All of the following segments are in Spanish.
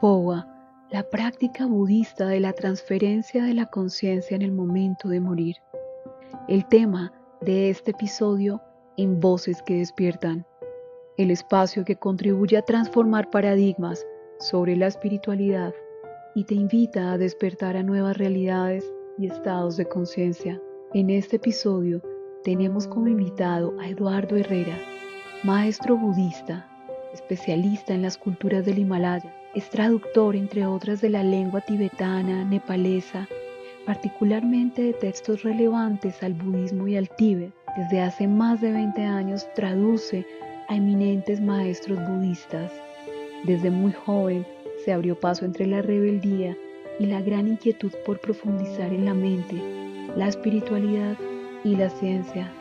Powa, la práctica budista de la transferencia de la conciencia en el momento de morir. El tema de este episodio en Voces que Despiertan, el espacio que contribuye a transformar paradigmas sobre la espiritualidad y te invita a despertar a nuevas realidades y estados de conciencia. En este episodio tenemos como invitado a Eduardo Herrera, maestro budista, especialista en las culturas del Himalaya. Es traductor, entre otras, de la lengua tibetana, nepalesa, particularmente de textos relevantes al budismo y al Tíbet. Desde hace más de 20 años traduce a eminentes maestros budistas. Desde muy joven se abrió paso entre la rebeldía y la gran inquietud por profundizar en la mente, la espiritualidad y la ciencia.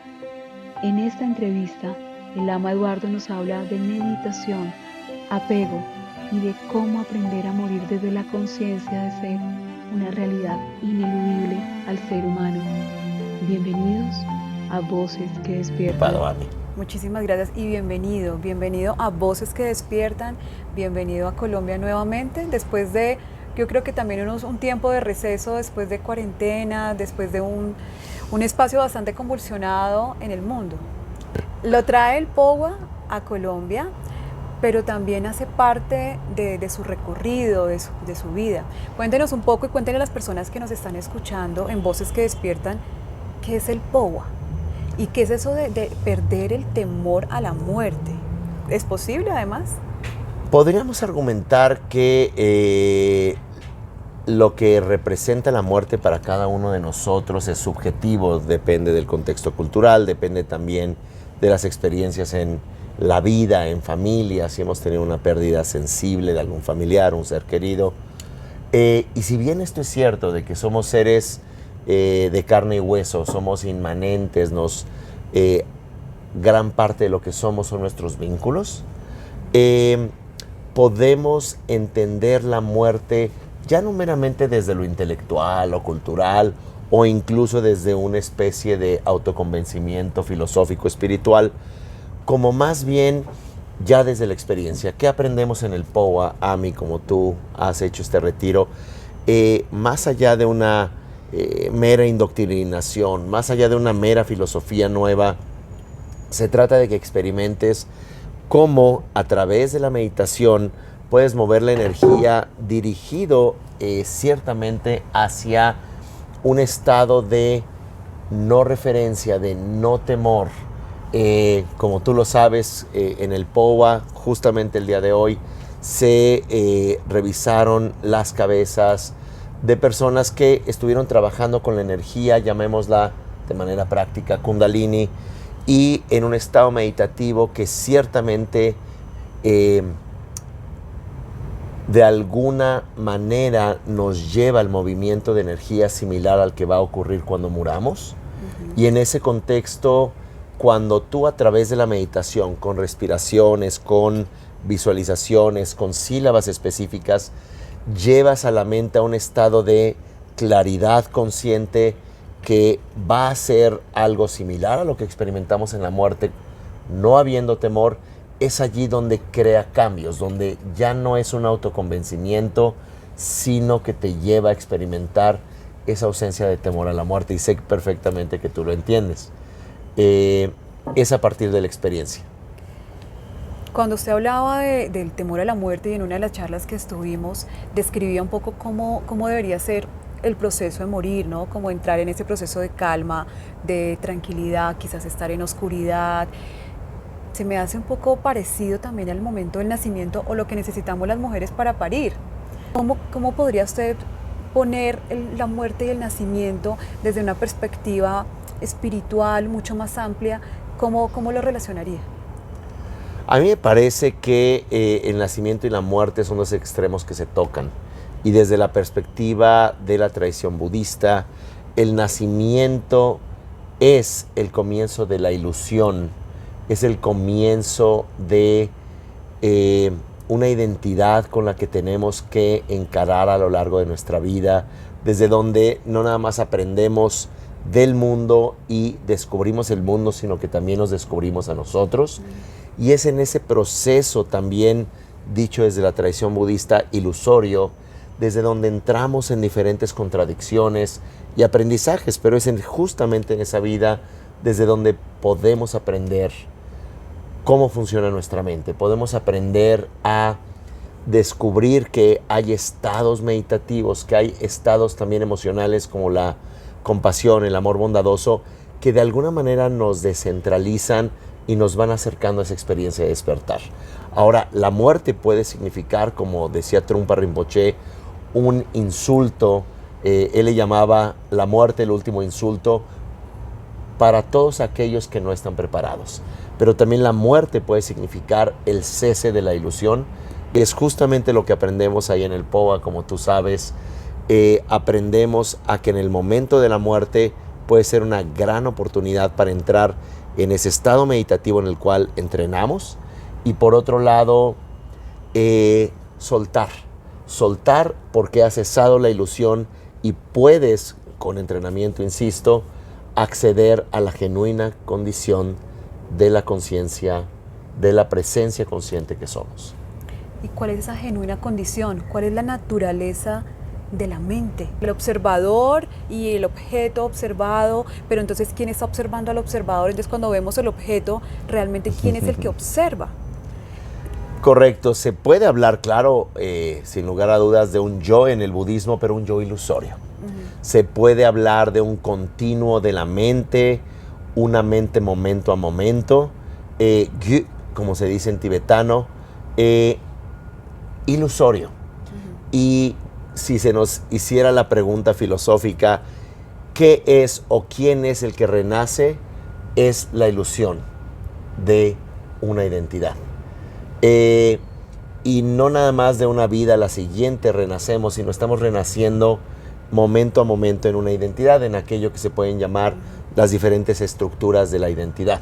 En esta entrevista, el Lama Eduardo nos habla de meditación, apego y de cómo aprender a morir desde la conciencia de ser una realidad ineludible al ser humano. Bienvenidos a Voces que Despiertan. Muchísimas gracias y bienvenido a Voces que Despiertan, bienvenido a Colombia nuevamente, después de, yo creo que también un tiempo de receso, después de cuarentena, después de un espacio bastante convulsionado en el mundo. Lo trae el Powa a Colombia, pero también hace parte de su recorrido, de su vida. Cuéntenos un poco y cuéntenle a las personas que nos están escuchando en Voces que Despiertan, ¿qué es el Powa? ¿Y qué es eso de perder el temor a la muerte? ¿Es posible además? Podríamos argumentar que lo que representa la muerte para cada uno de nosotros es subjetivo, depende del contexto cultural, depende también de las experiencias en la vida, en familia, si hemos tenido una pérdida sensible de algún familiar, un ser querido. Y si bien esto es cierto, de que somos seres de carne y hueso, somos inmanentes, gran parte de lo que somos son nuestros vínculos, podemos entender la muerte ya no meramente desde lo intelectual o cultural o incluso desde una especie de autoconvencimiento filosófico espiritual, como más bien ya desde la experiencia. ¿Qué aprendemos en el Powa, Ami, como tú has hecho este retiro? Más allá de una mera indoctrinación, más allá de una mera filosofía nueva, se trata de que experimentes cómo a través de la meditación puedes mover la energía dirigido ciertamente hacia un estado de no referencia, de no temor. Como tú lo sabes, en el Powa, justamente el día de hoy, se revisaron las cabezas de personas que estuvieron trabajando con la energía, llamémosla de manera práctica, Kundalini, y en un estado meditativo que ciertamente de alguna manera nos lleva al movimiento de energía similar al que va a ocurrir cuando muramos. Y en ese contexto, cuando tú a través de la meditación, con respiraciones, con visualizaciones, con sílabas específicas, llevas a la mente a un estado de claridad consciente que va a ser algo similar a lo que experimentamos en la muerte, no habiendo temor, es allí donde crea cambios, donde ya no es un autoconvencimiento, sino que te lleva a experimentar esa ausencia de temor a la muerte. Y sé perfectamente que tú lo entiendes. Es a partir de la experiencia. Cuando usted hablaba del temor a la muerte y en una de las charlas que estuvimos, describía un poco cómo debería ser el proceso de morir, ¿no? Como entrar en ese proceso de calma, de tranquilidad, quizás estar en oscuridad. Se me hace un poco parecido también al momento del nacimiento o lo que necesitamos las mujeres para parir. ¿Cómo podría usted poner la muerte y el nacimiento desde una perspectiva espiritual mucho más amplia? ¿Cómo lo relacionaría? A mí me parece que el nacimiento y la muerte son dos extremos que se tocan. Y desde la perspectiva de la tradición budista, el nacimiento es el comienzo de la ilusión, es el comienzo de una identidad con la que tenemos que encarar a lo largo de nuestra vida, desde donde no nada más aprendemos del mundo y descubrimos el mundo, sino que también nos descubrimos a nosotros. Y es en ese proceso también dicho desde la tradición budista, ilusorio, desde donde entramos en diferentes contradicciones y aprendizajes, pero es justamente en esa vida desde donde podemos aprender cómo funciona nuestra mente. Podemos aprender a descubrir que hay estados meditativos, que hay estados también emocionales como la compasión, el amor bondadoso, que de alguna manera nos descentralizan y nos van acercando a esa experiencia de despertar. Ahora, la muerte puede significar, como decía Trungpa Rinpoche, un insulto. Él le llamaba la muerte el último insulto para todos aquellos que no están preparados. Pero también la muerte puede significar el cese de la ilusión. Es justamente lo que aprendemos ahí en el POA, como tú sabes. Aprendemos a que en el momento de la muerte puede ser una gran oportunidad para entrar en ese estado meditativo en el cual entrenamos. Y por otro lado, soltar porque ha cesado la ilusión y puedes, con entrenamiento, insisto, acceder a la genuina condición de la conciencia, de la presencia consciente que somos. ¿Y cuál es esa genuina condición? ¿Cuál es la naturaleza de la mente? El observador y el objeto observado, pero entonces, ¿quién está observando al observador? Entonces, cuando vemos el objeto, realmente, ¿quién es el que observa? Correcto, se puede hablar, claro, sin lugar a dudas, de un yo en el budismo, pero un yo ilusorio. Se puede hablar de un continuo de la mente, una mente momento a momento, gyu, como se dice en tibetano, ilusorio. Y si se nos hiciera la pregunta filosófica, ¿qué es o quién es el que renace? Es la ilusión de una identidad. Y no nada más de una vida a la siguiente renacemos, sino estamos renaciendo momento a momento en una identidad, en aquello que se pueden llamar las diferentes estructuras de la identidad,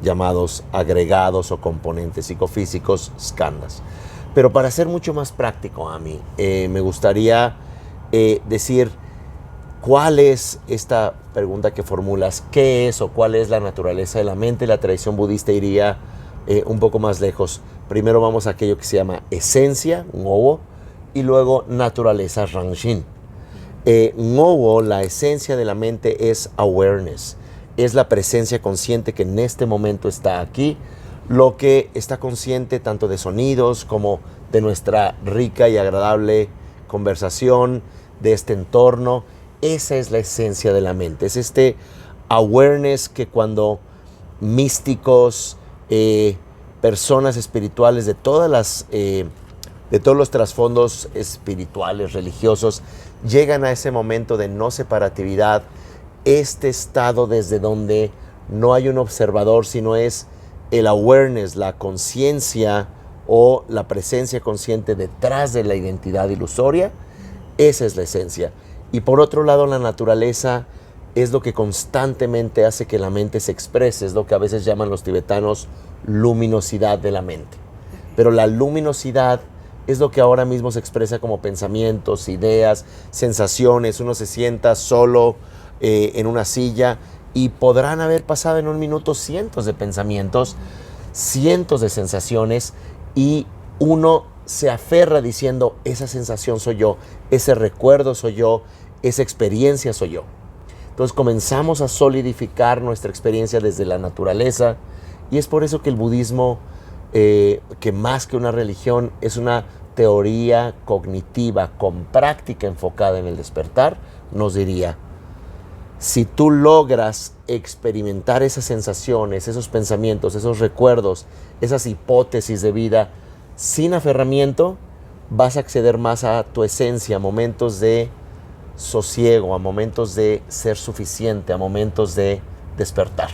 llamados agregados o componentes psicofísicos, skandhas. Pero para ser mucho más práctico a mí, me gustaría decir cuál es esta pregunta que formulas, qué es o cuál es la naturaleza de la mente. La tradición budista iría un poco más lejos. Primero vamos a aquello que se llama esencia, Ngobo, y luego naturaleza, Rangshin. Ngobo, la esencia de la mente, es awareness, es la presencia consciente que en este momento está aquí, lo que está consciente tanto de sonidos como de nuestra rica y agradable conversación, de este entorno. Esa es la esencia de la mente, es este awareness que cuando místicos, personas espirituales de todos los trasfondos espirituales, religiosos, llegan a ese momento de no separatividad, este estado desde donde no hay un observador, sino es el awareness, la conciencia o la presencia consciente detrás de la identidad ilusoria. Esa es la esencia. Y por otro lado, la naturaleza es lo que constantemente hace que la mente se exprese, es lo que a veces llaman los tibetanos luminosidad de la mente. Pero la luminosidad es lo que ahora mismo se expresa como pensamientos, ideas, sensaciones. Uno se sienta solo en una silla y podrán haber pasado en un minuto cientos de pensamientos, cientos de sensaciones, y uno se aferra diciendo, esa sensación soy yo, ese recuerdo soy yo, esa experiencia soy yo. Entonces comenzamos a solidificar nuestra experiencia desde la naturaleza, y es por eso que el budismo, que más que una religión, es una teoría cognitiva con práctica enfocada en el despertar, nos diría, si tú logras experimentar esas sensaciones, esos pensamientos, esos recuerdos, esas hipótesis de vida sin aferramiento, vas a acceder más a tu esencia, a momentos de sosiego, a momentos de ser suficiente, a momentos de despertar.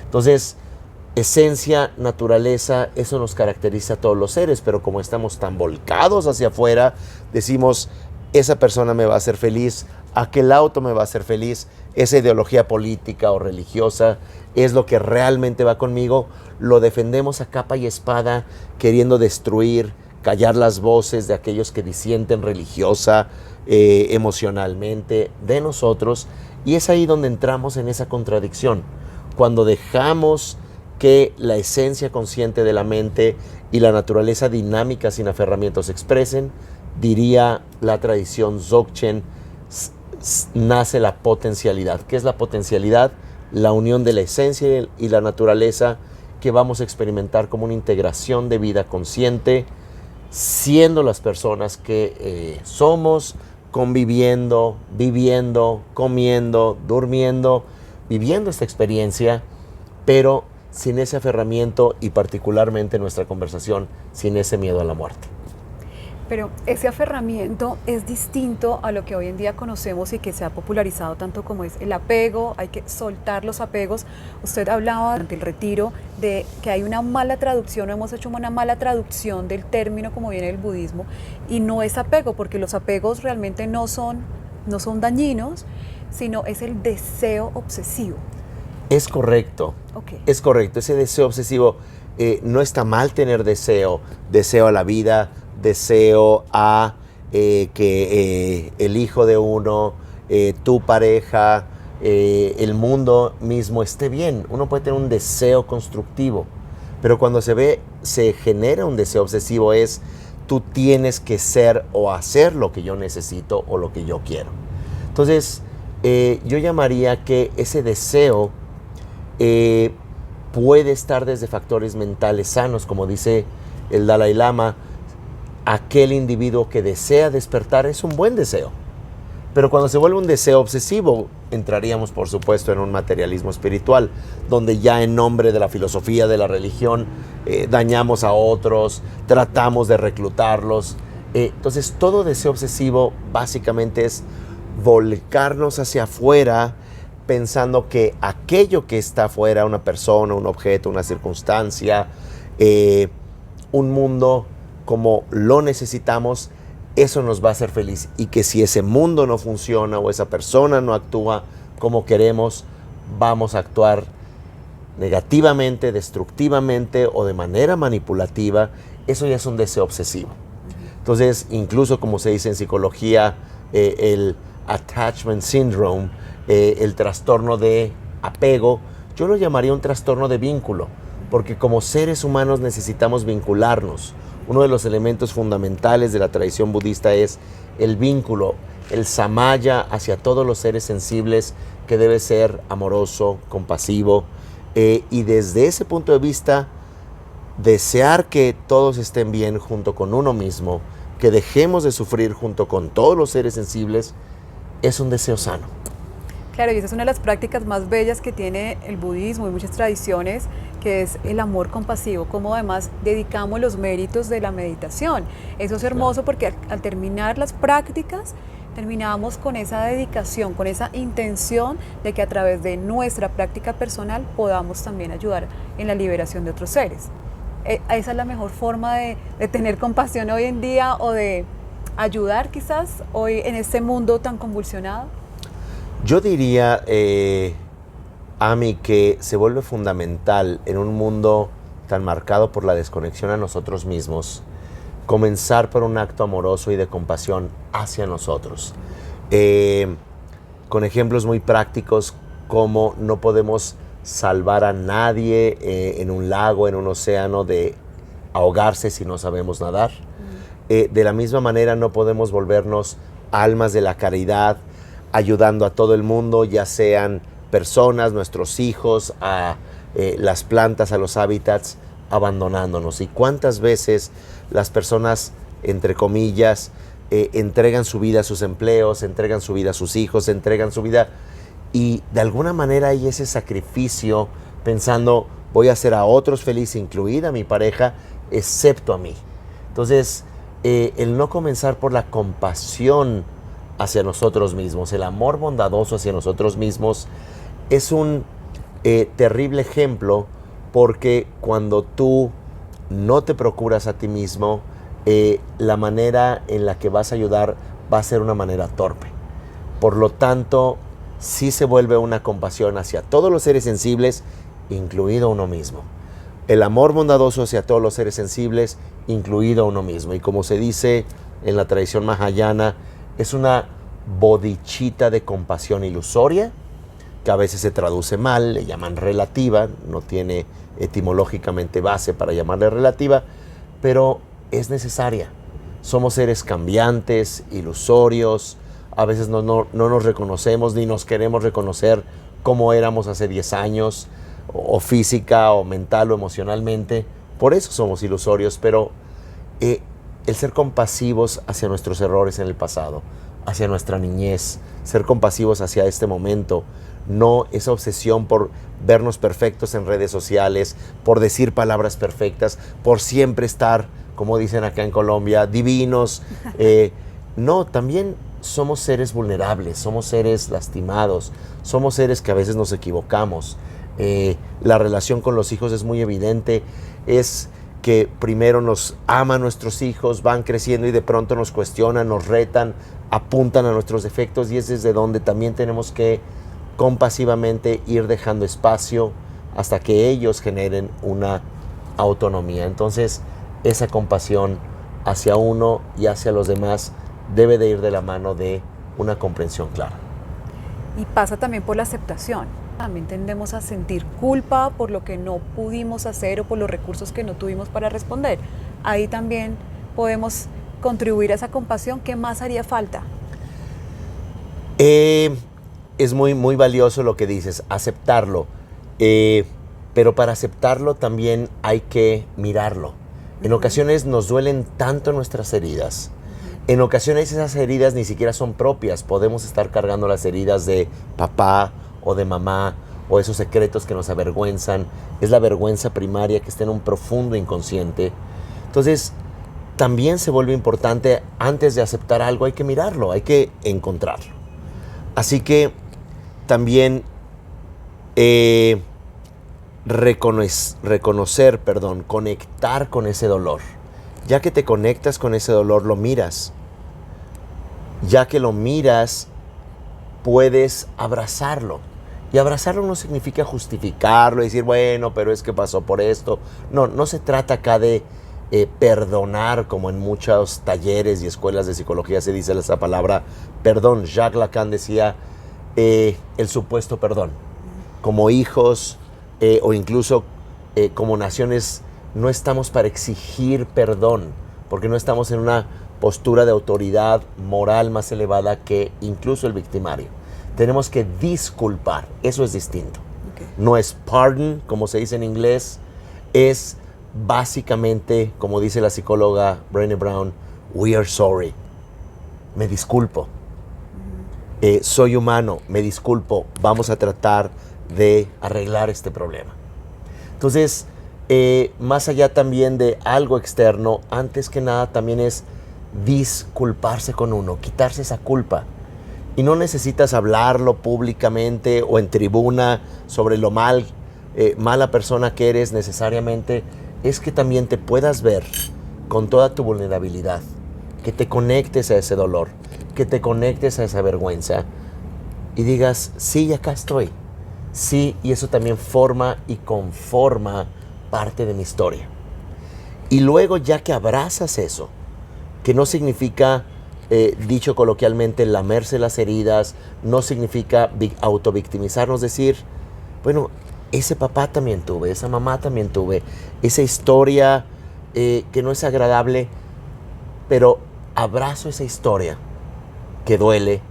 Entonces, esencia, naturaleza, eso nos caracteriza a todos los seres, pero como estamos tan volcados hacia afuera, decimos, esa persona me va a hacer feliz, aquel auto me va a hacer feliz, esa ideología política o religiosa es lo que realmente va conmigo. Lo defendemos a capa y espada, queriendo destruir, callar las voces de aquellos que disienten religiosa, emocionalmente de nosotros, y es ahí donde entramos en esa contradicción, cuando dejamos que la esencia consciente de la mente y la naturaleza dinámica sin aferramientos se expresen, diría la tradición Dzogchen, nace la potencialidad. ¿Qué es la potencialidad? La unión de la esencia y la naturaleza que vamos a experimentar como una integración de vida consciente, siendo las personas que somos, conviviendo, viviendo, comiendo, durmiendo, viviendo esta experiencia, pero sin ese aferramiento y particularmente en nuestra conversación, sin ese miedo a la muerte. Pero ese aferramiento es distinto a lo que hoy en día conocemos y que se ha popularizado tanto como es el apego. Hay que soltar los apegos. Usted hablaba durante el retiro de que hay una mala traducción, o hemos hecho una mala traducción del término como viene del budismo, y no es apego, porque los apegos realmente no son dañinos, sino es el deseo obsesivo. Es correcto, Okay. Es correcto. Ese deseo obsesivo, no está mal tener deseo a la vida, deseo a que el hijo de uno, tu pareja, el mundo mismo esté bien. Uno puede tener un deseo constructivo, pero cuando se genera un deseo obsesivo tú tienes que ser o hacer lo que yo necesito o lo que yo quiero. Entonces, yo llamaría que ese deseo puede estar desde factores mentales sanos, como dice el Dalai Lama. Aquel individuo que desea despertar es un buen deseo. Pero cuando se vuelve un deseo obsesivo, entraríamos, por supuesto, en un materialismo espiritual, donde ya en nombre de la filosofía, de la religión, dañamos a otros, tratamos de reclutarlos. Entonces, todo deseo obsesivo básicamente es volcarnos hacia afuera, pensando que aquello que está afuera, una persona, un objeto, una circunstancia, un mundo como lo necesitamos, eso nos va a hacer feliz, y que si ese mundo no funciona o esa persona no actúa como queremos, vamos a actuar negativamente, destructivamente o de manera manipulativa. Eso ya es un deseo obsesivo. Entonces, incluso como se dice en psicología, el attachment syndrome, el trastorno de apego, yo lo llamaría un trastorno de vínculo, porque como seres humanos necesitamos vincularnos. Uno de los elementos fundamentales de la tradición budista es el vínculo, el samaya hacia todos los seres sensibles, que debe ser amoroso, compasivo, y desde ese punto de vista, desear que todos estén bien junto con uno mismo, que dejemos de sufrir junto con todos los seres sensibles, es un deseo sano. Claro, y esa es una de las prácticas más bellas que tiene el budismo y muchas tradiciones, que es el amor compasivo, como además dedicamos los méritos de la meditación. Eso es hermoso, porque al terminar las prácticas, terminamos con esa dedicación, con esa intención de que a través de nuestra práctica personal podamos también ayudar en la liberación de otros seres. Esa es la mejor forma de tener compasión hoy en día, o de ayudar quizás hoy en este mundo tan convulsionado. Yo diría, Ami, que se vuelve fundamental en un mundo tan marcado por la desconexión a nosotros mismos, comenzar por un acto amoroso y de compasión hacia nosotros. Con ejemplos muy prácticos, como no podemos salvar a nadie en un lago, en un océano, de ahogarse si no sabemos nadar. De la misma manera, no podemos volvernos almas de la caridad, ayudando a todo el mundo, ya sean personas, nuestros hijos, a las plantas, a los hábitats, abandonándonos. Y cuántas veces las personas, entre comillas, entregan su vida a sus empleos, entregan su vida a sus hijos, entregan su vida, y de alguna manera hay ese sacrificio pensando, voy a hacer a otros felices, incluida mi pareja, excepto a mí. Entonces, el no comenzar por la compasión hacia nosotros mismos, el amor bondadoso hacia nosotros mismos, es un terrible ejemplo, porque cuando tú no te procuras a ti mismo, la manera en la que vas a ayudar va a ser una manera torpe. Por lo tanto, sí se vuelve una compasión hacia todos los seres sensibles, incluido uno mismo. El amor bondadoso hacia todos los seres sensibles, incluido uno mismo. Y como se dice en la tradición mahayana, es una bodhicitta de compasión ilusoria, que a veces se traduce mal, le llaman relativa, no tiene etimológicamente base para llamarle relativa, pero es necesaria. Somos seres cambiantes, ilusorios, a veces no nos reconocemos ni nos queremos reconocer como éramos hace 10 años, o física, o mental, o emocionalmente. Por eso somos ilusorios, pero el ser compasivos hacia nuestros errores en el pasado, hacia nuestra niñez, ser compasivos hacia este momento, no esa obsesión por vernos perfectos en redes sociales, por decir palabras perfectas, por siempre estar, como dicen acá en Colombia, divinos. No, también somos seres vulnerables, somos seres lastimados, somos seres que a veces nos equivocamos. La relación con los hijos es muy evidente, es que primero nos aman nuestros hijos, van creciendo y de pronto nos cuestionan, nos retan, apuntan a nuestros defectos, y es desde donde también tenemos que compasivamente ir dejando espacio hasta que ellos generen una autonomía. Entonces, esa compasión hacia uno y hacia los demás debe de ir de la mano de una comprensión clara. Y pasa también por la aceptación. También tendemos a sentir culpa por lo que no pudimos hacer o por los recursos que no tuvimos para responder. Ahí también podemos contribuir a esa compasión. ¿Qué más haría falta? Es muy, muy valioso lo que dices, aceptarlo. Pero para aceptarlo también hay que mirarlo. En ocasiones nos duelen tanto nuestras heridas. En ocasiones esas heridas ni siquiera son propias. Podemos estar cargando las heridas de papá o de mamá, o esos secretos que nos avergüenzan. Es la vergüenza primaria que está en un profundo inconsciente. Entonces, también se vuelve importante, antes de aceptar algo, hay que mirarlo, hay que encontrarlo. Así que también conectar con ese dolor. Ya que te conectas con ese dolor, lo miras. Ya que lo miras, puedes abrazarlo. Y abrazarlo no significa justificarlo y decir, bueno, pero es que pasó por esto. No se trata acá de perdonar, como en muchos talleres y escuelas de psicología se dice esa palabra perdón. Jacques Lacan decía el supuesto perdón. Como hijos o incluso como naciones, no estamos para exigir perdón, porque no estamos en una postura de autoridad moral más elevada que incluso el victimario. Tenemos que disculpar, eso es distinto. Okay. No es pardon, como se dice en inglés, es básicamente, como dice la psicóloga Brené Brown, we are sorry, me disculpo. Soy humano, me disculpo, vamos a tratar de arreglar este problema. Entonces, más allá también de algo externo, antes que nada también es disculparse con uno, quitarse esa culpa. Y no necesitas hablarlo públicamente o en tribuna sobre lo mala persona que eres necesariamente. Es que también te puedas ver con toda tu vulnerabilidad, que te conectes a ese dolor, que te conectes a esa vergüenza y digas, sí, acá estoy. Sí, y eso también forma y conforma parte de mi historia. Y luego, ya que abrazas eso, que no significa, dicho coloquialmente, lamerse las heridas, no significa autovictimizarnos, decir, bueno, ese papá también tuve, esa mamá también tuve, esa historia que no es agradable, pero abrazo esa historia que duele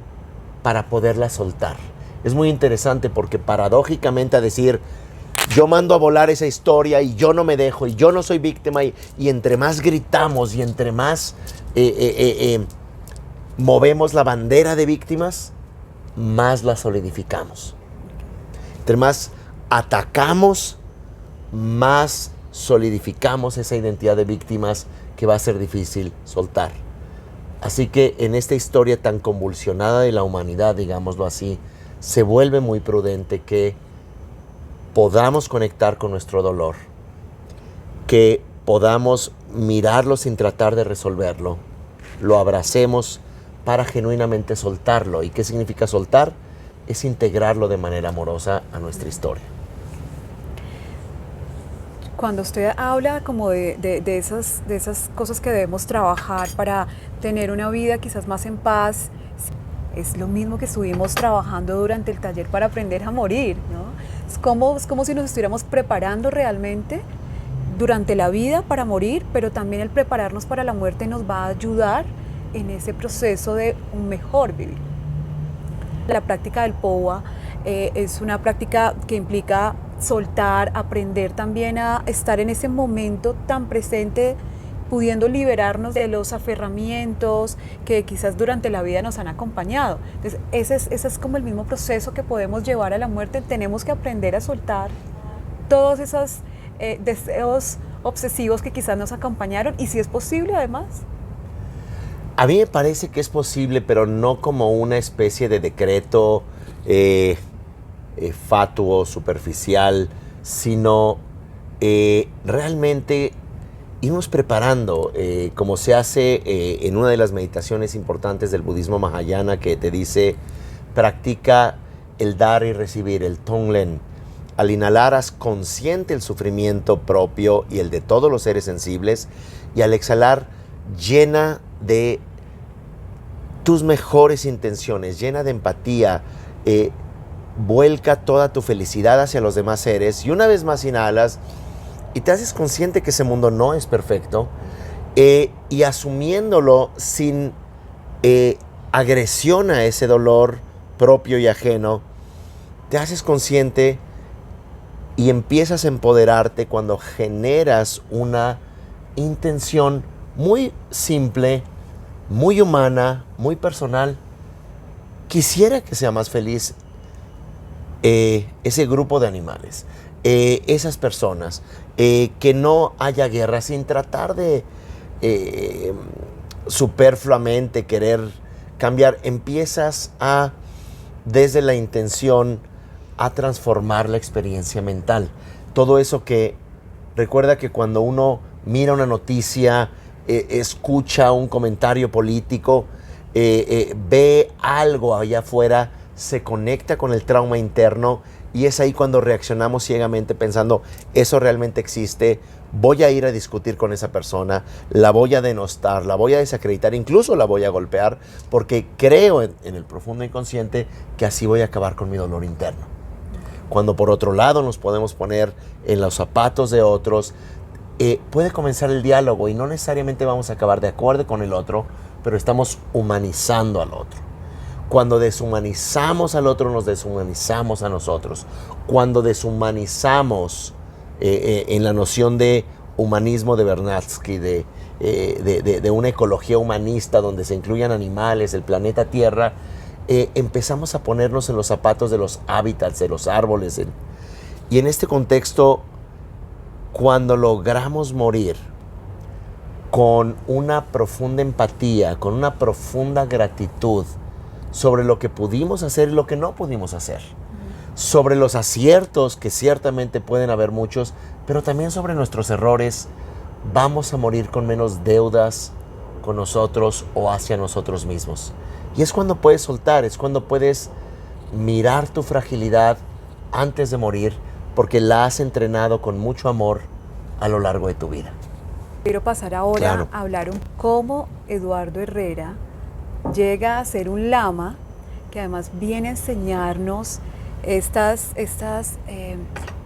para poderla soltar. Es muy interesante porque paradójicamente a decir, yo mando a volar esa historia y yo no me dejo y yo no soy víctima y entre más gritamos y entre más movemos la bandera de víctimas, más la solidificamos. Entre más atacamos, más solidificamos esa identidad de víctimas que va a ser difícil soltar. Así que en esta historia tan convulsionada de la humanidad, digámoslo así, se vuelve muy prudente que podamos conectar con nuestro dolor, que podamos mirarlo sin tratar de resolverlo, lo abracemos para genuinamente soltarlo. ¿Y qué significa soltar? Es integrarlo de manera amorosa a nuestra historia. Cuando usted habla como de esas cosas que debemos trabajar para tener una vida quizás más en paz, es lo mismo que estuvimos trabajando durante el taller para aprender a morir, ¿no? Es como si nos estuviéramos preparando realmente durante la vida para morir, pero también el prepararnos para la muerte nos va a ayudar en ese proceso de un mejor vivir. La práctica del POWA es una práctica que implica soltar, aprender también a estar en ese momento tan presente, pudiendo liberarnos de los aferramientos que quizás durante la vida nos han acompañado. Entonces, ese es como el mismo proceso que podemos llevar a la muerte. Tenemos que aprender a soltar todos esos deseos obsesivos que quizás nos acompañaron, y si es posible además. A mí me parece que es posible, pero no como una especie de decreto fatuo, superficial, sino realmente irnos preparando, como se hace en una de las meditaciones importantes del budismo mahayana, que te dice: practica el dar y recibir, el tonglen. Al inhalar, haz consciente el sufrimiento propio y el de todos los seres sensibles, y al exhalar, llena de tus mejores intenciones, llena de empatía, vuelca toda tu felicidad hacia los demás seres, y una vez más inhalas y te haces consciente que ese mundo no es perfecto, y asumiéndolo sin agresión a ese dolor propio y ajeno, te haces consciente y empiezas a empoderarte cuando generas una intención muy simple, muy humana, muy personal. Quisiera que sea más feliz ese grupo de animales, esas personas, que no haya guerra, sin tratar de superfluamente querer cambiar. Empiezas a, desde la intención, a transformar la experiencia mental. Todo eso que, recuerda que cuando uno mira una noticia, escucha un comentario político, ve algo allá afuera, se conecta con el trauma interno, y es ahí cuando reaccionamos ciegamente pensando: eso realmente existe, voy a ir a discutir con esa persona, la voy a denostar, la voy a desacreditar, incluso la voy a golpear, porque creo en el profundo inconsciente que así voy a acabar con mi dolor interno. Cuando por otro lado nos podemos poner en los zapatos de otros, puede comenzar el diálogo, y no necesariamente vamos a acabar de acuerdo con el otro, pero estamos humanizando al otro. Cuando deshumanizamos al otro, nos deshumanizamos a nosotros. Cuando deshumanizamos, en la noción de humanismo de Vernadsky, de una ecología humanista donde se incluyan animales, el planeta Tierra, empezamos a ponernos en los zapatos de los hábitats, de los árboles. Y en este contexto, cuando logramos morir con una profunda empatía, con una profunda gratitud sobre lo que pudimos hacer y lo que no pudimos hacer, sobre los aciertos, que ciertamente pueden haber muchos, pero también sobre nuestros errores, vamos a morir con menos deudas con nosotros o hacia nosotros mismos. Y es cuando puedes soltar, es cuando puedes mirar tu fragilidad antes de morir, porque la has entrenado con mucho amor a lo largo de tu vida. Quiero pasar ahora a hablar cómo Eduardo Herrera llega a ser un lama, que además viene a enseñarnos estas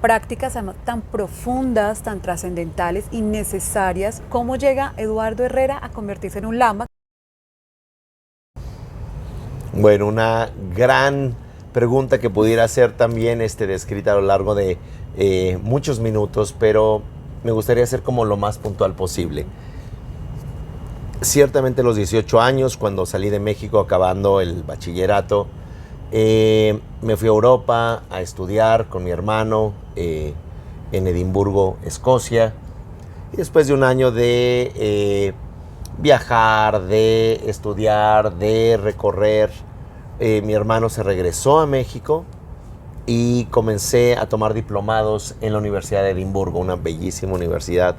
prácticas además tan profundas, tan trascendentales y necesarias. ¿Cómo llega Eduardo Herrera a convertirse en un lama? Bueno, una gran pregunta que pudiera ser también descrita a lo largo de muchos minutos, pero me gustaría ser como lo más puntual posible. Ciertamente a los 18 años, cuando salí de México acabando el bachillerato, me fui a Europa a estudiar con mi hermano en Edimburgo, Escocia. Y después de un año de viajar, de estudiar, de recorrer, mi hermano se regresó a México y comencé a tomar diplomados en la Universidad de Edimburgo, una bellísima universidad.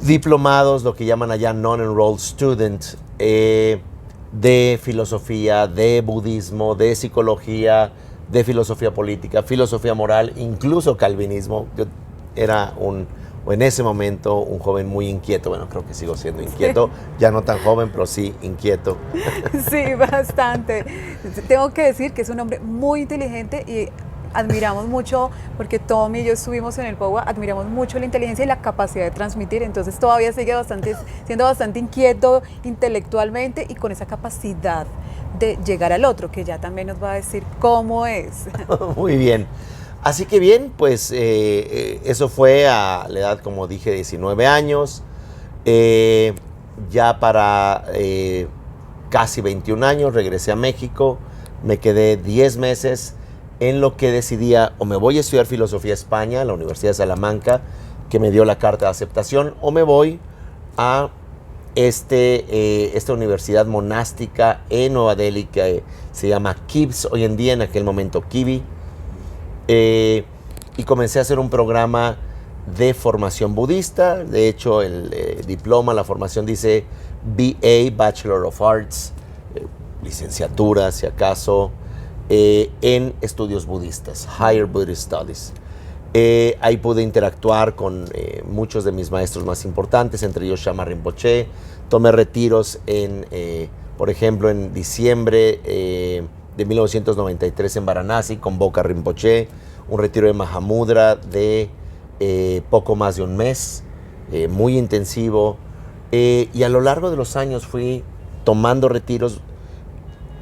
Diplomados, lo que llaman allá non-enrolled student, de filosofía, de budismo, de psicología, de filosofía política, filosofía moral, incluso calvinismo. Yo era en ese momento un joven muy inquieto. Bueno, creo que sigo siendo inquieto, ya no tan joven, pero sí inquieto. Sí, bastante. Tengo que decir que es un hombre muy inteligente y admiramos mucho, porque Tommy y yo estuvimos en el POWA, admiramos mucho la inteligencia y la capacidad de transmitir, entonces todavía sigue siendo bastante inquieto intelectualmente y con esa capacidad de llegar al otro, que ya también nos va a decir cómo es. Muy bien. Así que bien, pues eso fue a la edad, como dije, 19 años. Ya para casi 21 años regresé a México, me quedé 10 meses en lo que decidía o me voy a estudiar filosofía a España, a la Universidad de Salamanca, que me dio la carta de aceptación, o me voy a esta universidad monástica en Nueva Delhi que se llama KIBS, hoy en día, en aquel momento Kivi, y comencé a hacer un programa de formación budista. De hecho, el diploma, la formación dice BA, Bachelor of Arts, licenciatura, si acaso, en estudios budistas, Higher Buddhist Studies. Ahí pude interactuar con muchos de mis maestros más importantes, entre ellos Shama Rinpoche. Tomé retiros por ejemplo, en diciembre de 1993 en Varanasi con Boca Rinpoche, un retiro de Mahamudra de poco más de un mes, muy intensivo, y a lo largo de los años fui tomando retiros,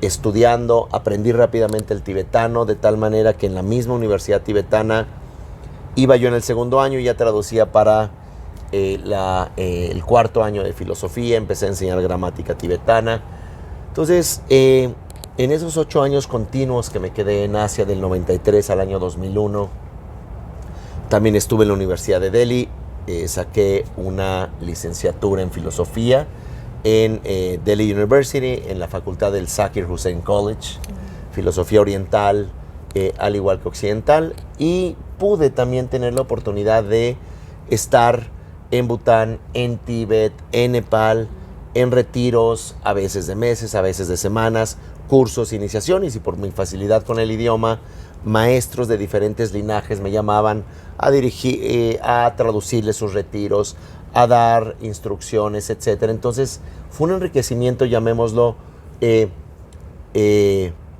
estudiando, aprendí rápidamente el tibetano, de tal manera que en la misma universidad tibetana iba yo en el segundo año y ya traducía para el cuarto año de filosofía, empecé a enseñar gramática tibetana. Entonces, en esos 8 años continuos que me quedé en Asia, del 93 al año 2001, también estuve en la Universidad de Delhi, saqué una licenciatura en filosofía en Delhi University, en la facultad del Zakir Hussain College, filosofía oriental, al igual que occidental, y pude también tener la oportunidad de estar en Bután, en Tíbet, en Nepal, en retiros, a veces de meses, a veces de semanas, cursos, iniciaciones, y por mi facilidad con el idioma, maestros de diferentes linajes me llamaban a dirigir, a traducirles sus retiros, a dar instrucciones, etc. Entonces fue un enriquecimiento, llamémoslo,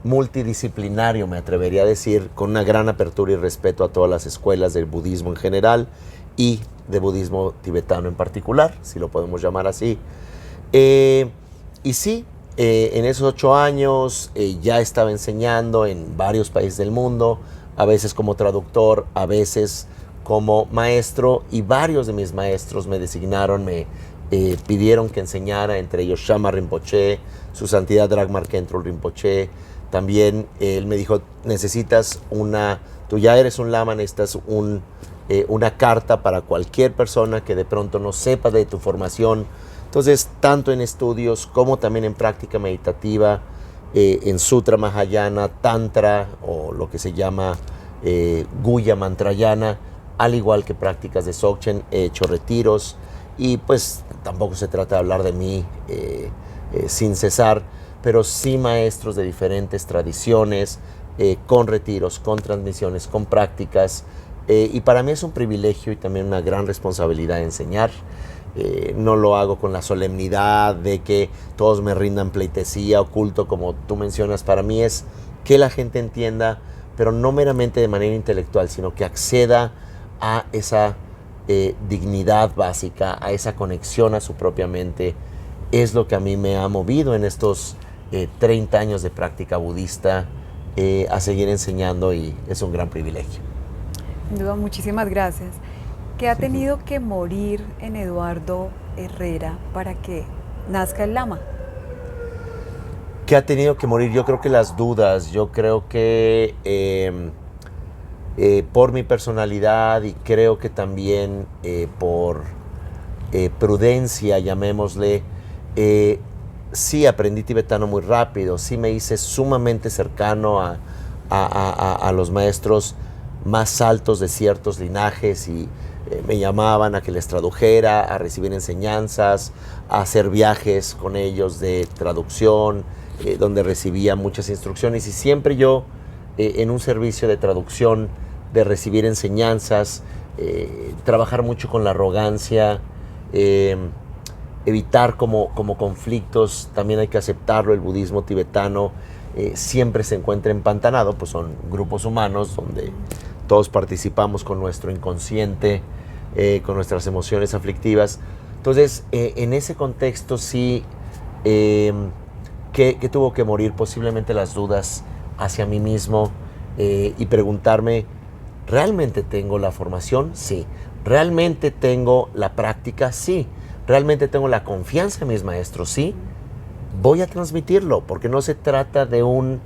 multidisciplinario, me atrevería a decir, con una gran apertura y respeto a todas las escuelas del budismo en general y de budismo tibetano en particular, si lo podemos llamar así. Y sí, en esos 8 años ya estaba enseñando en varios países del mundo, a veces como traductor, a veces como maestro, y varios de mis maestros me designaron, me pidieron que enseñara, entre ellos Shama Rinpoche, su santidad Dragmar Khentrul Rinpoche. También él me dijo, tú ya eres un lama, necesitas una carta para cualquier persona que de pronto no sepa de tu formación. Entonces, tanto en estudios como también en práctica meditativa, en Sutra Mahayana, Tantra o lo que se llama Guya Mantrayana, al igual que prácticas de Dzogchen, he hecho retiros, y pues tampoco se trata de hablar de mí sin cesar, pero sí maestros de diferentes tradiciones, con retiros, con transmisiones, con prácticas, y para mí es un privilegio y también una gran responsabilidad enseñar. No lo hago con la solemnidad de que todos me rindan pleitesía o culto, como tú mencionas. Para mí es que la gente entienda, pero no meramente de manera intelectual, sino que acceda a esa dignidad básica, a esa conexión a su propia mente. Es lo que a mí me ha movido en estos 30 años de práctica budista, a seguir enseñando, y es un gran privilegio. Sin duda, muchísimas gracias. ¿Qué ha tenido que morir en Eduardo Herrera para que nazca el Lama? ¿Qué ha tenido que morir? Yo creo que las dudas, yo creo que por mi personalidad, y creo que también por prudencia, llamémosle, sí aprendí tibetano muy rápido, sí me hice sumamente cercano a los maestros más altos de ciertos linajes, y me llamaban a que les tradujera, a recibir enseñanzas, a hacer viajes con ellos de traducción, donde recibía muchas instrucciones, y siempre yo en un servicio de traducción, de recibir enseñanzas, trabajar mucho con la arrogancia, evitar como conflictos. También hay que aceptarlo, el budismo tibetano siempre se encuentra empantanado, pues son grupos humanos donde todos participamos con nuestro inconsciente, con nuestras emociones aflictivas. Entonces, en ese contexto sí, que tuvo que morir posiblemente las dudas hacia mí mismo y preguntarme, ¿realmente tengo la formación? Sí. ¿Realmente tengo la práctica? Sí. ¿Realmente tengo la confianza en mis maestros? Sí. Voy a transmitirlo, porque no se trata de un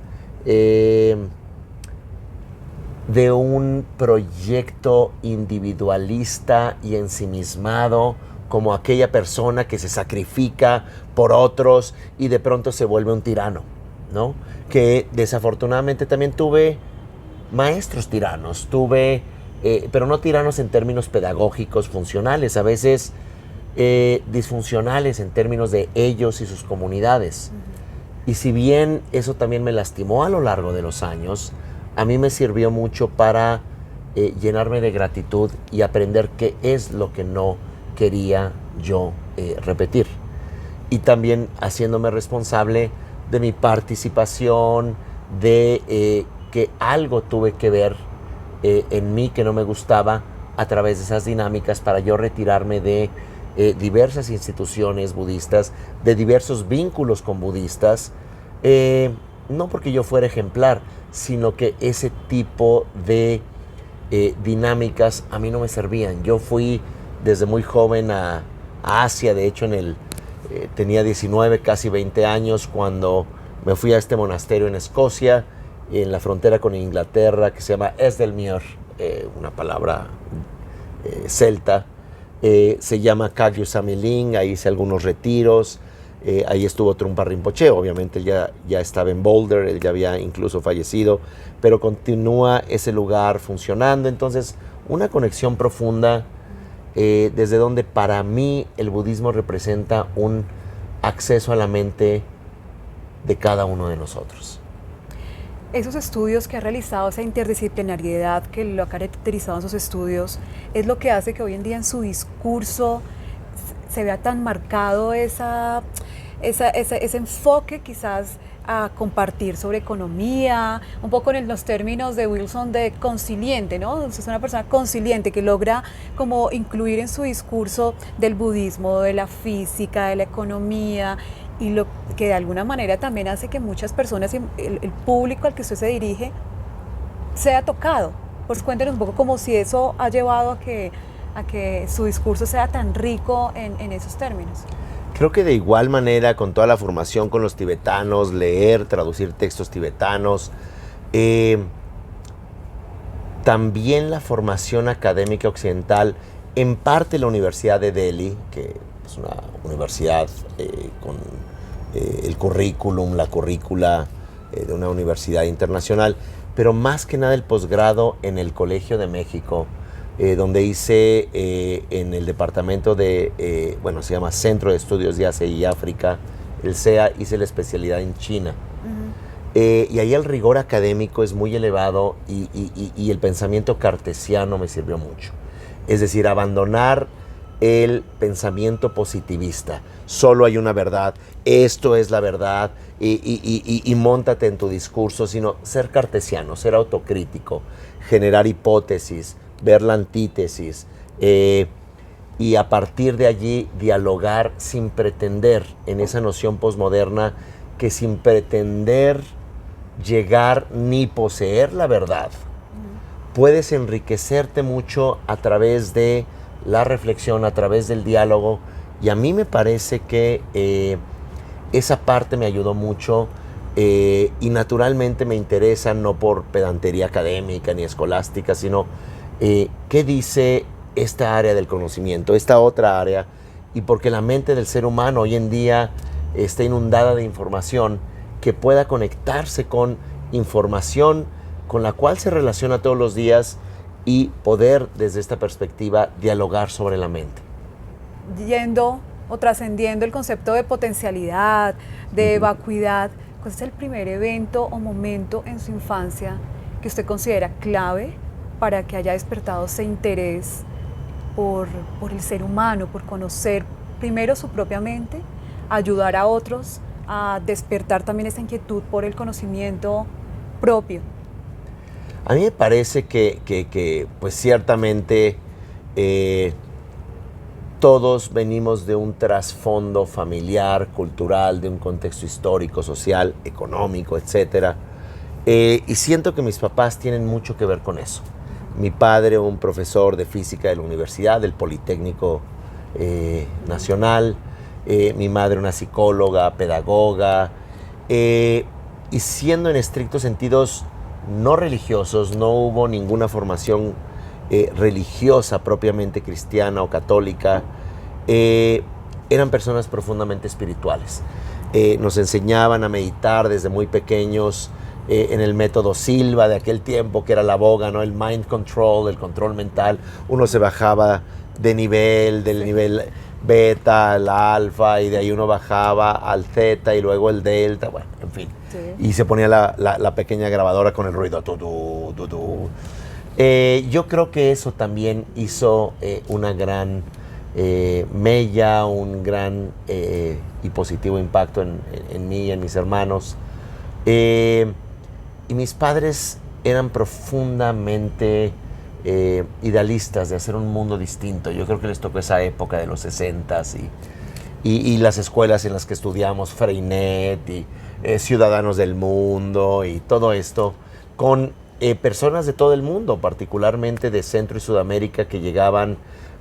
proyecto individualista y ensimismado, como aquella persona que se sacrifica por otros y de pronto se vuelve un tirano, ¿no? Que desafortunadamente también tuve maestros tiranos, pero no tiranos en términos pedagógicos funcionales, a veces disfuncionales en términos de ellos y sus comunidades. Y si bien eso también me lastimó a lo largo de los años, a mí me sirvió mucho para llenarme de gratitud y aprender qué es lo que no quería yo repetir. Y también haciéndome responsable de mi participación, de que algo tuve que ver en mí que no me gustaba a través de esas dinámicas para yo retirarme de diversas instituciones budistas, de diversos vínculos con budistas, no porque yo fuera ejemplar, sino que ese tipo de dinámicas a mí no me servían. Yo fui desde muy joven a Asia, de hecho tenía 19, casi 20 años cuando me fui a este monasterio en Escocia, en la frontera con Inglaterra, que se llama Esdelmere, una palabra celta. Se llama Kagyu Samiling, ahí hice algunos retiros, ahí estuvo Trungpa Rinpoche, obviamente él ya estaba en Boulder, él ya había incluso fallecido, pero continúa ese lugar funcionando. Entonces una conexión profunda, desde donde para mí el budismo representa un acceso a la mente de cada uno de nosotros. Esos estudios que ha realizado, esa interdisciplinariedad que lo ha caracterizado en sus estudios, es lo que hace que hoy en día en su discurso se vea tan marcado ese enfoque quizás a compartir sobre economía, un poco en los términos de Wilson de conciliente, ¿no? Es una persona conciliente que logra como incluir en su discurso del budismo, de la física, de la economía, y lo que de alguna manera también hace que muchas personas, el público al que usted se dirige, sea tocado. Pues cuéntenos un poco como si eso ha llevado a que su discurso sea tan rico en esos términos. Creo que de igual manera, con toda la formación con los tibetanos, leer, traducir textos tibetanos, también la formación académica occidental, en parte la Universidad de Delhi, que es una universidad con el currículum, la currícula de una universidad internacional, pero más que nada el posgrado en el Colegio de México, donde hice en el departamento de, se llama Centro de Estudios de Asia y África, el CEA, hice la especialidad en China. Y ahí el rigor académico es muy elevado y el pensamiento cartesiano me sirvió mucho. Es decir, abandonar el pensamiento positivista. Solo hay una verdad, esto es la verdad, y móntate en tu discurso, sino ser cartesiano, ser autocrítico, generar hipótesis, ver la antítesis, y a partir de allí dialogar sin pretender, en esa noción posmoderna, que sin pretender llegar ni poseer la verdad, puedes enriquecerte mucho a través de la reflexión, a través del diálogo. Y a mí me parece que esa parte me ayudó mucho, y naturalmente me interesa, no por pedantería académica ni escolástica, sino qué dice esta área del conocimiento, esta otra área, y porque la mente del ser humano hoy en día está inundada de información que pueda conectarse con información con la cual se relaciona todos los días y poder desde esta perspectiva dialogar sobre la mente. Yendo o trascendiendo el concepto de potencialidad, de vacuidad, ¿cuál es el primer evento o momento en su infancia que usted considera clave para que haya despertado ese interés por el ser humano, por conocer primero su propia mente, ayudar a otros a despertar también esa inquietud por el conocimiento propio? A mí me parece pues ciertamente todos venimos de un trasfondo familiar, cultural, de un contexto histórico, social, económico, etcétera. Y siento que mis papás tienen mucho que ver con eso. Mi padre, un profesor de física de la universidad, del Politécnico Nacional. Mi madre, una psicóloga, pedagoga. Y siendo en estrictos sentidos no religiosos, no hubo ninguna formación religiosa propiamente cristiana o católica, eran personas profundamente espirituales. Nos enseñaban a meditar desde muy pequeños en el método Silva de aquel tiempo, que era la boga, ¿no? El mind control, el control mental. Uno se bajaba de nivel, del nivel beta, al alfa, y de ahí uno bajaba al zeta y luego el delta, bueno, en fin. Sí. Y se ponía la pequeña grabadora con el ruido. Yo creo que eso también hizo una gran mella, un gran y positivo impacto en mí y en mis hermanos. Y mis padres eran profundamente idealistas de hacer un mundo distinto. Yo creo que les tocó esa época de los 60s y las escuelas en las que estudiamos, Freinet y Ciudadanos del Mundo y todo esto, con personas de todo el mundo, particularmente de Centro y Sudamérica, que llegaban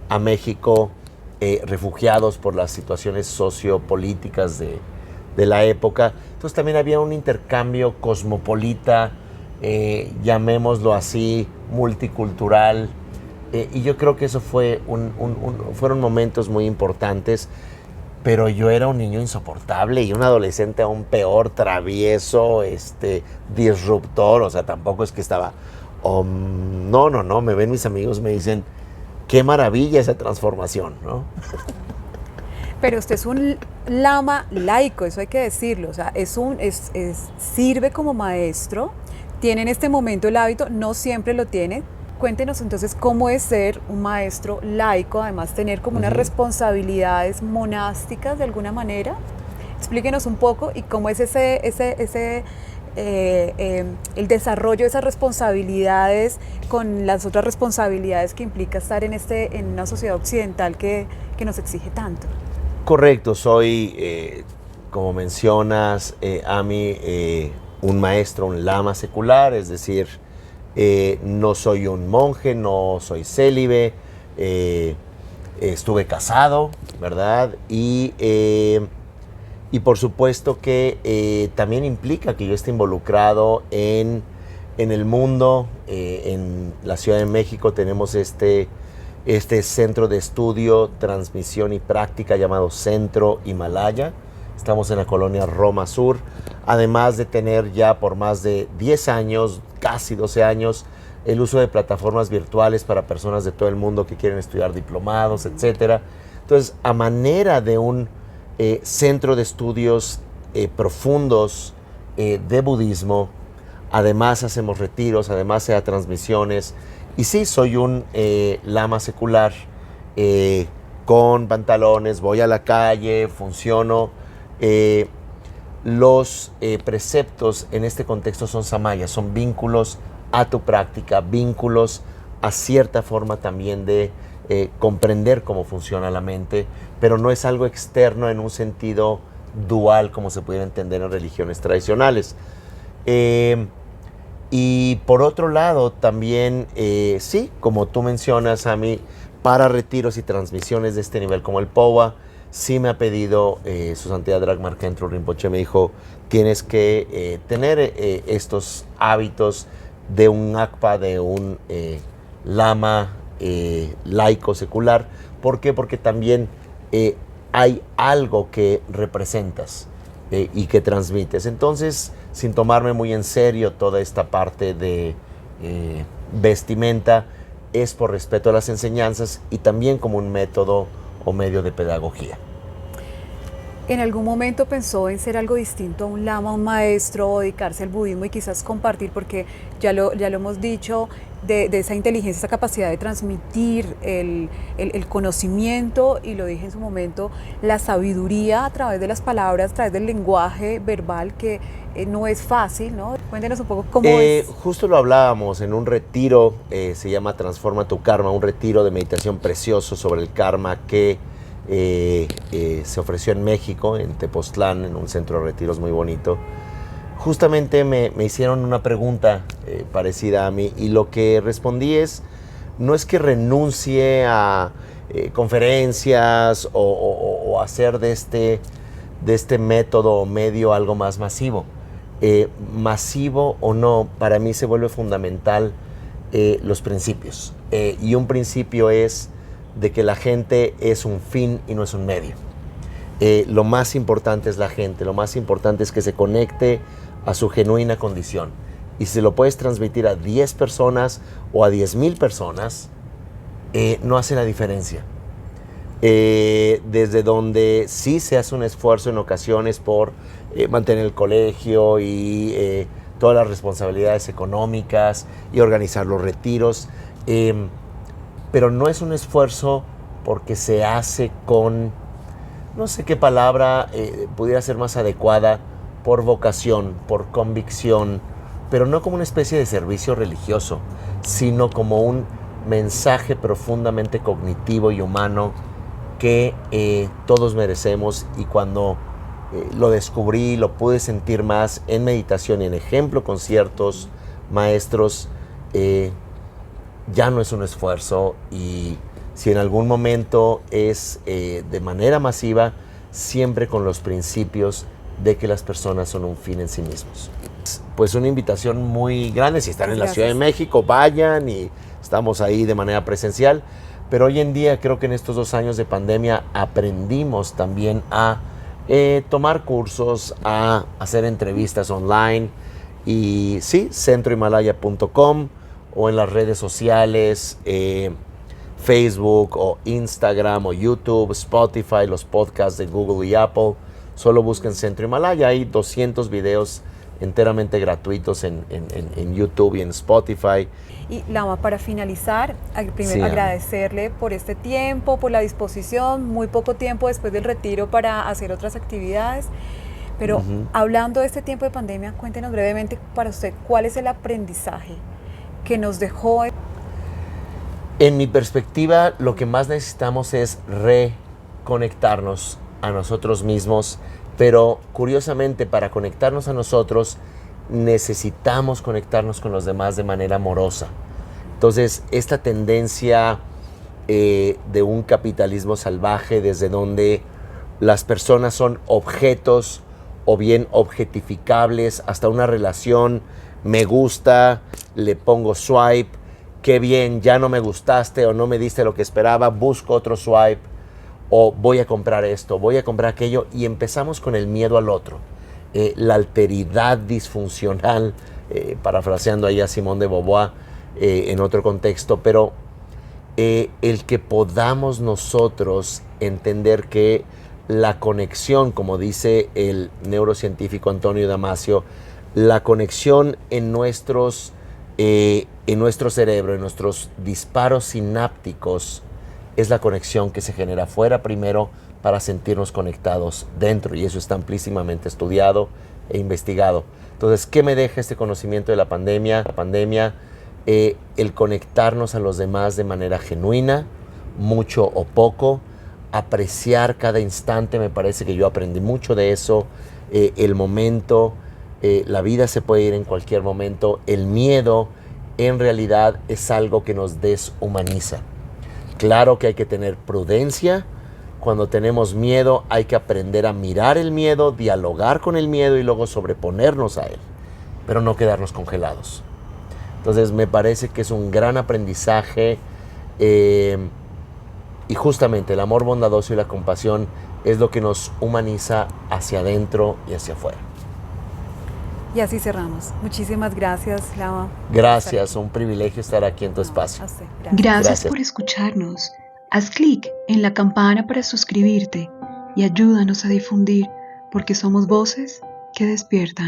a México refugiados por las situaciones sociopolíticas de la época. Entonces también había un intercambio cosmopolita, llamémoslo así, multicultural, y yo creo que eso fueron momentos muy importantes. Pero yo era un niño insoportable y un adolescente aún peor, travieso, disruptor. O sea, tampoco es que estaba... no, me ven mis amigos, me dicen, qué maravilla esa transformación, ¿no? Pero usted es un lama laico, eso hay que decirlo. O sea, sirve como maestro, tiene en este momento el hábito, no siempre lo tiene. Cuéntenos entonces cómo es ser un maestro laico, además tener como unas responsabilidades monásticas de alguna manera. Explíquenos un poco y cómo es el desarrollo de esas responsabilidades con las otras responsabilidades que implica estar en una sociedad occidental que nos exige tanto. Correcto, soy, como mencionas, Ami, un maestro, un lama secular, es decir, no soy un monje, no soy célibe, estuve casado, ¿verdad? Y por supuesto que también implica que yo esté involucrado en el mundo. En la Ciudad de México tenemos este centro de estudio, transmisión y práctica llamado Centro Himalaya. Estamos en la colonia Roma Sur, además de tener ya por más de 10 años, casi 12 años, el uso de plataformas virtuales para personas de todo el mundo que quieren estudiar diplomados, etc. Entonces, a manera de un centro de estudios profundos de budismo, además hacemos retiros, además se da transmisiones, y sí, soy un lama secular, con pantalones, voy a la calle, funciono. Los preceptos en este contexto son samayas, son vínculos a tu práctica, vínculos a cierta forma también de comprender cómo funciona la mente, pero no es algo externo en un sentido dual como se pudiera entender en religiones tradicionales. Y por otro lado también, sí, como tú mencionas, a mí, para retiros y transmisiones de este nivel como el POWA, sí me ha pedido su santidad Dragmar Khentrul Rinpoche, me dijo, tienes que tener estos hábitos de un akpa, de un lama laico secular. ¿Por qué? Porque también hay algo que representas y que transmites. Entonces, sin tomarme muy en serio toda esta parte de vestimenta, es por respeto a las enseñanzas y también como un método o medio de pedagogía. ¿En algún momento pensó en ser algo distinto a un lama, un maestro, o dedicarse al budismo y quizás compartir? Porque ya lo hemos dicho, de esa inteligencia, esa capacidad de transmitir el conocimiento, y lo dije en su momento, la sabiduría a través de las palabras, a través del lenguaje verbal, que no es fácil, ¿no? Cuéntenos un poco cómo es. Justo lo hablábamos en un retiro, se llama Transforma tu Karma, un retiro de meditación precioso sobre el karma que se ofreció en México, en Tepoztlán, en un centro de retiros muy bonito. Justamente me hicieron una pregunta parecida a mí, y lo que respondí no es que renuncie a conferencias o hacer de este método o medio algo más masivo. Masivo o no, para mí se vuelve fundamental los principios. Y un principio es de que la gente es un fin y no es un medio. Lo más importante es la gente, lo más importante es que se conecte a su genuina condición. Y si lo puedes transmitir a 10 personas o a 10,000 personas, no hace la diferencia. Desde donde sí se hace un esfuerzo en ocasiones por mantener el colegio y todas las responsabilidades económicas y organizar los retiros, pero no es un esfuerzo porque se hace con, no sé qué palabra pudiera ser más adecuada, por vocación, por convicción, pero no como una especie de servicio religioso, sino como un mensaje profundamente cognitivo y humano que todos merecemos. Y cuando lo descubrí, lo pude sentir más en meditación y en ejemplo con ciertos maestros, ya no es un esfuerzo, y si en algún momento es de manera masiva, siempre con los principios de que las personas son un fin en sí mismos. Pues una invitación muy grande, si están en la Ciudad de México, vayan, y estamos ahí de manera presencial. Pero hoy en día creo que en estos 2 años de pandemia aprendimos también a tomar cursos, a hacer entrevistas online. Y sí, centrohimalaya.com, o en las redes sociales, Facebook o Instagram o YouTube, Spotify, los podcasts de Google y Apple. Solo busquen Centro Himalaya, hay 200 videos enteramente gratuitos en YouTube y en Spotify. Y Lama, para finalizar, primero agradecerle por este tiempo, por la disposición, muy poco tiempo después del retiro para hacer otras actividades, pero hablando de este tiempo de pandemia, cuéntenos brevemente para usted, ¿cuál es el aprendizaje que nos dejó? En mi perspectiva, lo que más necesitamos es reconectarnos a nosotros mismos, pero curiosamente, para conectarnos a nosotros necesitamos conectarnos con los demás de manera amorosa. Entonces, esta tendencia de un capitalismo salvaje, desde donde las personas son objetos o bien objetificables, hasta una relación, me gusta, le pongo swipe, qué bien, ya no me gustaste o no me diste lo que esperaba, busco otro swipe, o voy a comprar esto, voy a comprar aquello, y empezamos con el miedo al otro, la alteridad disfuncional, parafraseando ahí a Simone de Beauvoir en otro contexto, pero el que podamos nosotros entender que la conexión, como dice el neurocientífico Antonio Damasio, la conexión en nuestro cerebro, en nuestros disparos sinápticos, es la conexión que se genera afuera primero para sentirnos conectados dentro, y eso está amplísimamente estudiado e investigado. Entonces, ¿qué me deja este conocimiento de la pandemia? La pandemia, el conectarnos a los demás de manera genuina, mucho o poco, apreciar cada instante. Me parece que yo aprendí mucho de eso, el momento, la vida se puede ir en cualquier momento. El miedo en realidad es algo que nos deshumaniza. Claro que hay que tener prudencia. Cuando tenemos miedo hay que aprender a mirar el miedo, dialogar con el miedo y luego sobreponernos a él, pero no quedarnos congelados. Entonces me parece que es un gran aprendizaje, y justamente el amor bondadoso y la compasión es lo que nos humaniza hacia adentro y hacia afuera. Y así cerramos. Muchísimas gracias, Lama. Gracias, un privilegio estar aquí en tu espacio. Gracias por escucharnos. Haz clic en la campana para suscribirte y ayúdanos a difundir, porque somos voces que despiertan.